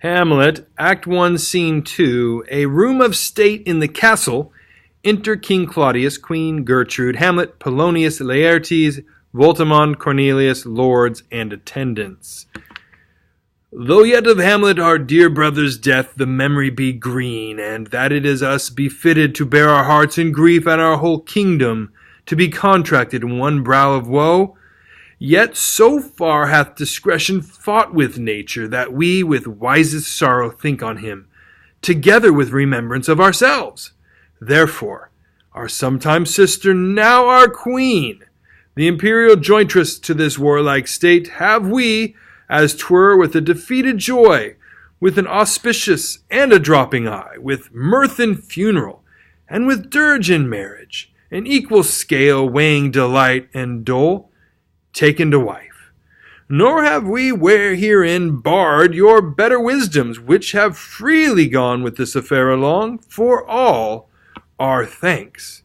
Hamlet, Act 1, Scene 2, a room of state in the castle. Enter King Claudius, Queen Gertrude, Hamlet, Polonius, Laertes, Voltimand, Cornelius, lords, and attendants. Though yet of Hamlet our dear brother's death the memory be green, and that it is us befitted to bear our hearts in grief and our whole kingdom to be contracted in one brow of woe, yet so far hath discretion fought with nature, that we with wisest sorrow think on him, together with remembrance of ourselves. Therefore, our sometime sister, now our queen, the imperial jointress to this warlike state, have we, as 'twere with a defeated joy, with an auspicious and a dropping eye, with mirth in funeral, and with dirge in marriage, an equal scale weighing delight and dole, taken to wife. Nor have we where herein barred your better wisdoms, which have freely gone with this affair along, for all our thanks.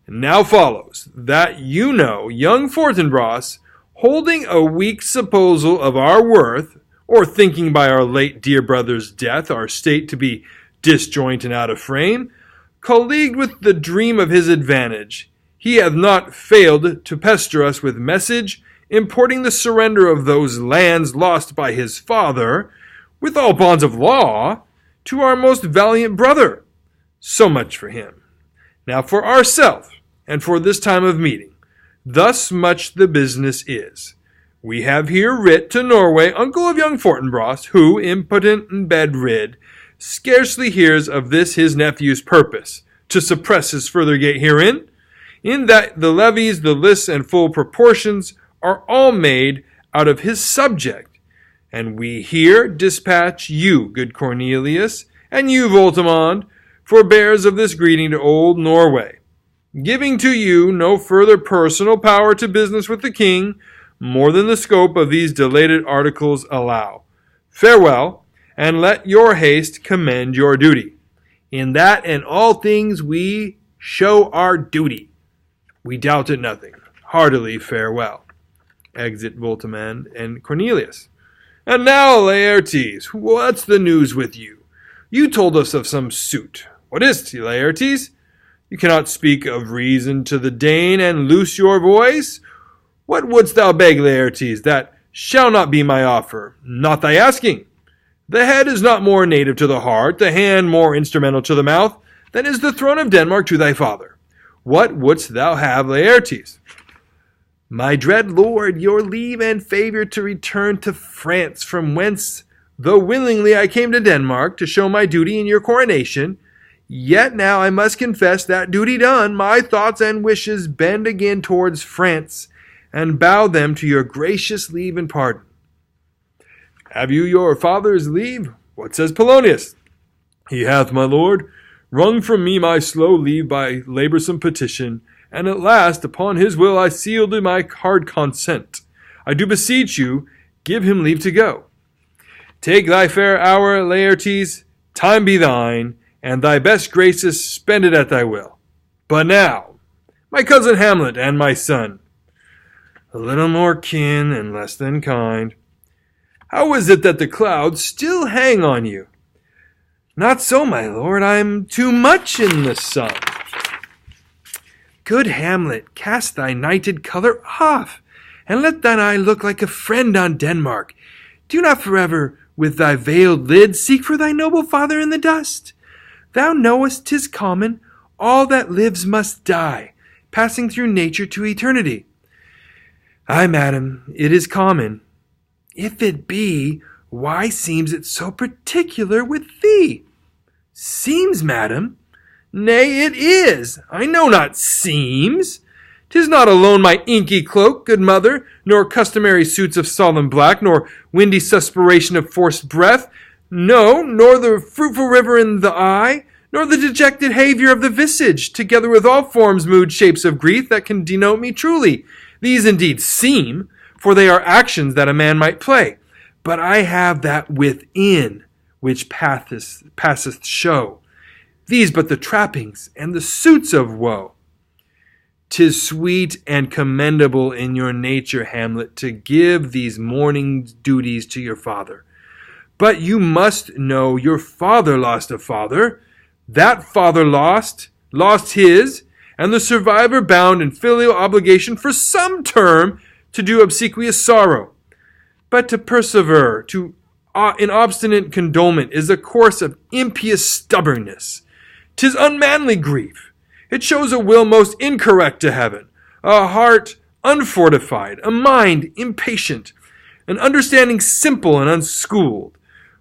Now follows, that you know young Fortinbras, holding a weak supposal of our worth, or thinking by our late dear brother's death our state to be disjoint and out of frame, colleagued with the dream of his advantage, he hath not failed to pester us with message, importing the surrender of those lands lost by his father, with all bonds of law, to our most valiant brother. So much for him. Now for ourself, and for this time of meeting, thus much the business is. We have here writ to Norway, uncle of young Fortinbras, who, impotent and bed-rid, scarcely hears of this his nephew's purpose, to suppress his further gait herein, in that the levies, the lists, and full proportions are all made out of his subject. And we here dispatch you, good Cornelius, and you, Voltimand, for bearers of this greeting to old Norway, giving to you no further personal power to business with the king, more than the scope of these dilated articles allow. Farewell, and let your haste commend your duty. In that and all things we show our duty. We doubt it nothing. Heartily farewell. Exit Voltimand and Cornelius. And now, Laertes, what's the news with you? You told us of some suit. What is't, Laertes? You cannot speak of reason to the Dane and loose your voice? What wouldst thou beg, Laertes? That shall not be my offer, not thy asking. The head is not more native to the heart, the hand more instrumental to the mouth, than is the throne of Denmark to thy father. What wouldst thou have, Laertes? My dread lord, your leave and favour to return to France, from whence, though willingly I came to Denmark to show my duty in your coronation, yet now I must confess that duty done, my thoughts and wishes bend again towards France, and bow them to your gracious leave and pardon. Have you your father's leave? What says Polonius? He hath, my lord, wrung from me my slow leave by laboursome petition, and at last upon his will I sealed in my hard consent. I do beseech you, give him leave to go. Take thy fair hour, Laertes, time be thine, and thy best graces spend it at thy will. But now, my cousin Hamlet and my son, a little more kin and less than kind, how is it that the clouds still hang on you? Not so, my lord, I'm too much in the sun. Good Hamlet, cast thy nighted colour off, and let thine eye look like a friend on Denmark. Do not forever with thy veiled lid seek for thy noble father in the dust. Thou knowest 'tis common, all that lives must die, passing through nature to eternity. Ay, madam, it is common. If it be, why seems it so particular with thee? Seems, madam? Nay, it is. I know not seems. 'Tis not alone my inky cloak, good mother, nor customary suits of solemn black, nor windy suspiration of forced breath, no, nor the fruitful river in the eye, nor the dejected haviour of the visage, together with all forms, mood, shapes of grief that can denote me truly. These indeed seem, for they are actions that a man might play. But I have that within which passeth show. These but the trappings and the suits of woe. 'Tis sweet and commendable in your nature, Hamlet, to give these mourning duties to your father. But you must know your father lost a father. That father lost his, and the survivor bound in filial obligation for some term to do obsequious sorrow. But to persevere in obstinate condolement is a course of impious stubbornness. 'Tis unmanly grief. It shows a will most incorrect to heaven, a heart unfortified, a mind impatient, an understanding simple and unschooled.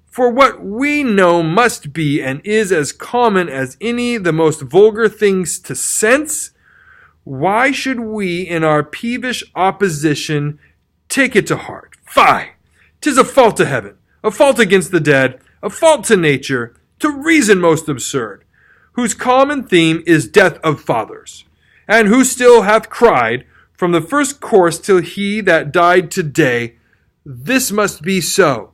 For what we know must be and is as common as any the most vulgar things to sense. Why should we in our peevish opposition take it to heart? Fie! 'Tis a fault to heaven, a fault against the dead, a fault to nature, to reason most absurd, whose common theme is death of fathers, and who still hath cried, from the first course till he that died today, this must be so.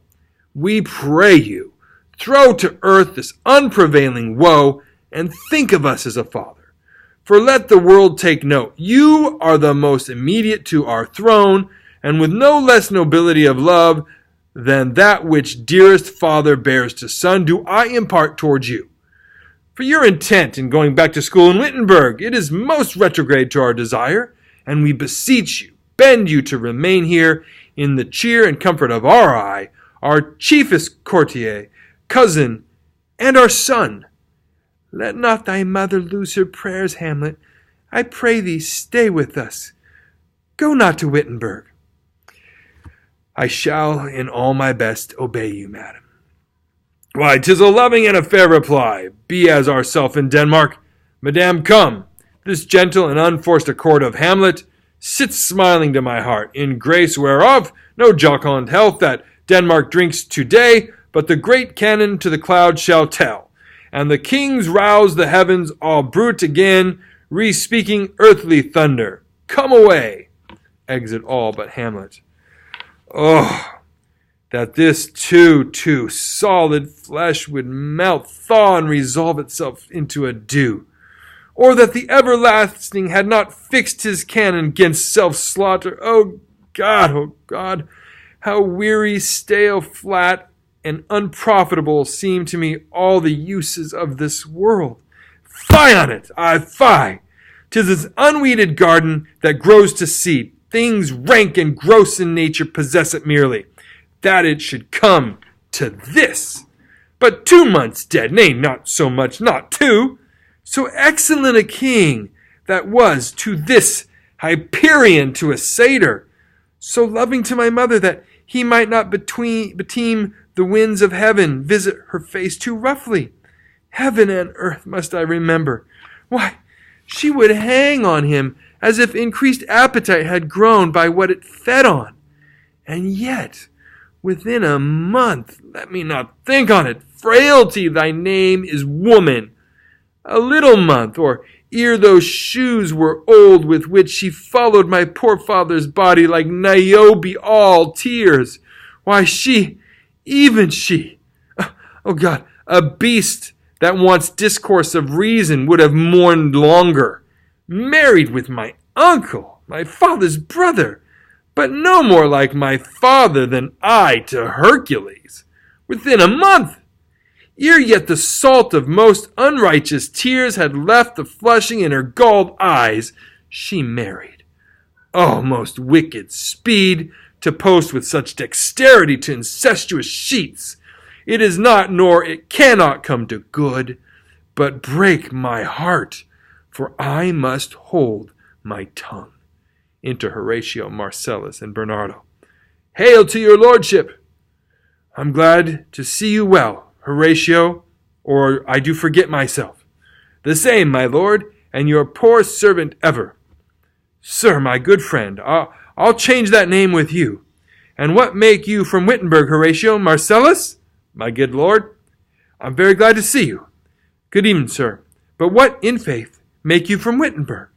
We pray you, throw to earth this unprevailing woe, and think of us as a father. For let the world take note, you are the most immediate to our throne, and with no less nobility of love than that which dearest father bears to son, do I impart towards you. For your intent in going back to school in Wittenberg, it is most retrograde to our desire, and we beseech you, bend you to remain here in the cheer and comfort of our eye, our chiefest courtier, cousin, and our son. Let not thy mother lose her prayers, Hamlet. I pray thee, stay with us. Go not to Wittenberg. I shall in all my best obey you, madam. Why, 'tis a loving and a fair reply. Be as ourself in Denmark. Madame, come. This gentle and unforced accord of Hamlet sits smiling to my heart, in grace whereof no jocund health that Denmark drinks today, but the great cannon to the clouds shall tell, and the kings rouse the heavens all brute again, re-speaking earthly thunder. Come away. Exit all but Hamlet. Oh, that this too solid flesh would melt, thaw, and resolve itself into a dew. Or that the everlasting had not fixed his cannon against self-slaughter. Oh God, how weary, stale, flat, and unprofitable seem to me all the uses of this world. Fie on it, fie! 'Tis an unweeded garden that grows to seed. Things rank and gross in nature possess it merely, that it should come to this. But 2 months dead, nay, not so much, not 2. So excellent a king that was to this Hyperion to a satyr, so loving to my mother that he might not beteem the winds of heaven visit her face too roughly. Heaven and earth must I remember. Why, she would hang on him as if increased appetite had grown by what it fed on. And yet, within a month, let me not think on it, frailty, thy name is woman. A little month, or ere those shoes were old with which she followed my poor father's body like Niobe, all tears. Why, even she, oh God, a beast that wants discourse of reason would have mourned longer. Married with my uncle, my father's brother, but no more like my father than I to Hercules. Within a month, ere yet the salt of most unrighteous tears had left the flushing in her galled eyes, she married. Oh, most wicked speed to post with such dexterity to incestuous sheets! It is not, nor it cannot come to good, but break my heart, for I must hold my tongue. Enter Horatio, Marcellus, and Bernardo. Hail to your lordship! I'm glad to see you well, Horatio, or I do forget myself. The same, my lord, and your poor servant ever. Sir, my good friend, I'll change that name with you. And what make you from Wittenberg, Horatio? Marcellus? My good lord, I'm very glad to see you. Good evening, sir. But what, in faith, make you from Wittenberg?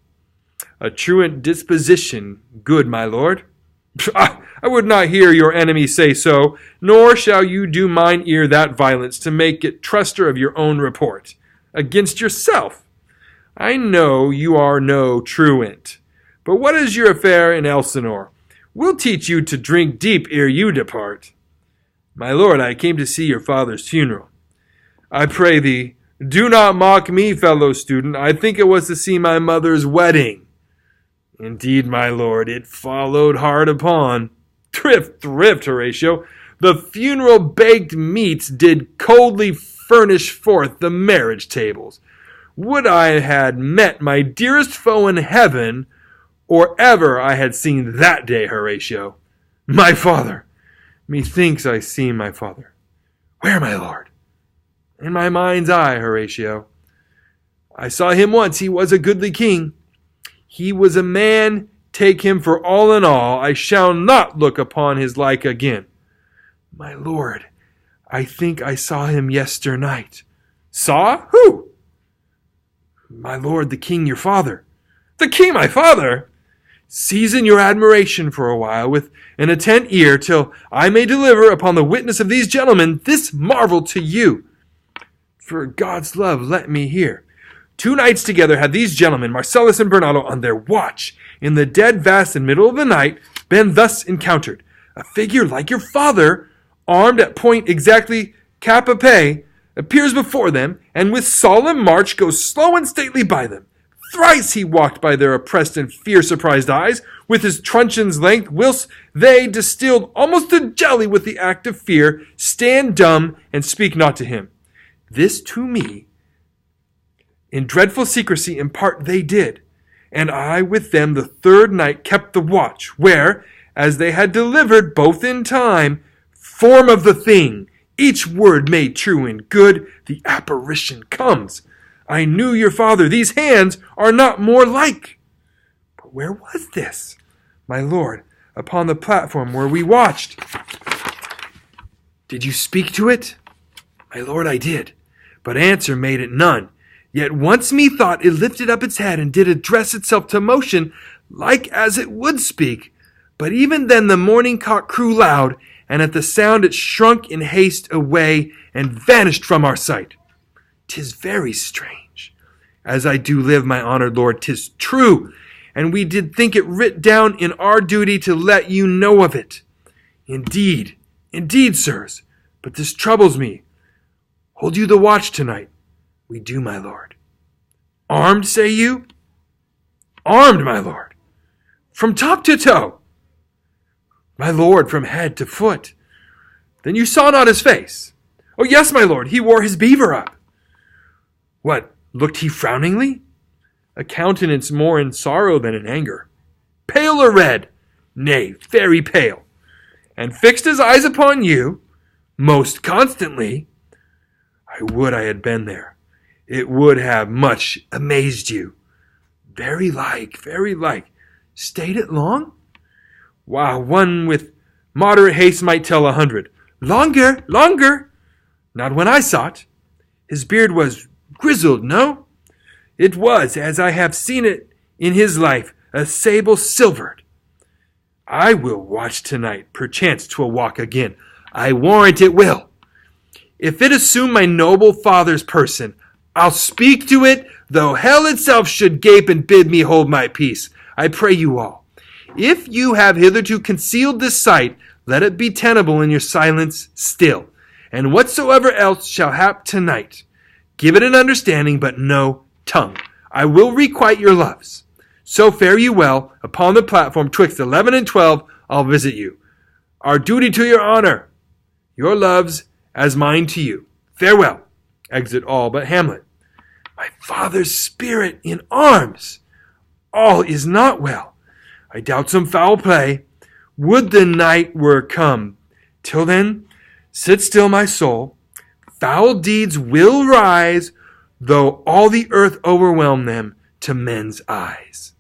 A truant disposition, good my lord. I would not hear your enemy say so, nor shall you do mine ear that violence to make it truster of your own report. Against yourself. I know you are no truant. But what is your affair in Elsinore? We'll teach you to drink deep ere you depart. My lord, I came to see your father's funeral. I pray thee, do not mock me, fellow student. I think it was to see my mother's wedding. Indeed, my lord, it followed hard upon. Thrift, Horatio. The funeral baked meats did coldly furnish forth the marriage tables. Would I had met my dearest foe in heaven, or ever I had seen that day, Horatio. My father! Methinks I see my father. Where, my lord? In my mind's eye, Horatio. I saw him once. He was a goodly king. He was a man, take him for all in all. I shall not look upon his like again. My lord, I think I saw him yesternight. Saw? Who? My lord, the king your father. The king my father? Season your admiration for a while with an attent ear, till I may deliver upon the witness of these gentlemen this marvel to you. For God's love, let me hear. 2 nights together had these gentlemen, Marcellus and Bernardo, on their watch, in the dead vast and middle of the night, been thus encountered. A figure like your father, armed at point exactly cap a pie, appears before them, and with solemn march goes slow and stately by them. Thrice he walked by their oppressed and fear-surprised eyes, with his truncheon's length, whilst they, distilled almost to jelly with the act of fear, stand dumb and speak not to him. This to me, in dreadful secrecy impart they did, and I with them the 3rd night kept the watch, where, as they had delivered both in time, form of the thing, each word made true and good, the apparition comes. I knew your father, these hands are not more like. But where was this, my lord, upon the platform where we watched? Did you speak to it? My lord, I did, but answer made it none. Yet once methought it lifted up its head and did address itself to motion, like as it would speak. But even then the morning cock crew loud, and at the sound it shrunk in haste away and vanished from our sight. 'Tis very strange. As I do live, my honored lord, 'tis true, and we did think it writ down in our duty to let you know of it. Indeed, sirs, but this troubles me. Hold you the watch tonight? We do, my lord. Armed, say you? Armed, my lord. From top to toe? My lord, from head to foot. Then you saw not his face? Oh, yes, my lord, he wore his beaver up. What, looked he frowningly? A countenance more in sorrow than in anger. Pale or red? Nay, very pale. And fixed his eyes upon you, most constantly. I would I had been there. It would have much amazed you. Very like. Stayed it long? Wow, one with moderate haste might tell 100. Longer. Not when I saw it. His beard was grizzled, no? It was, as I have seen it in his life, a sable silvered. I will watch tonight, perchance 'twill walk again. I warrant it will. If it assume my noble father's person, I'll speak to it, though hell itself should gape and bid me hold my peace. I pray you all. If you have hitherto concealed this sight, let it be tenable in your silence still. And whatsoever else shall hap tonight, give it an understanding, but no tongue. I will requite your loves. So fare you well. Upon the platform, twixt 11 and 12, I'll visit you. Our duty to your honor. Your loves, as mine to you. Farewell. Exit all but Hamlet. My father's spirit in arms. All is not well. I doubt some foul play. Would the night were come. Till then, sit still, my soul. Foul deeds will rise, though all the earth overwhelm them to men's eyes.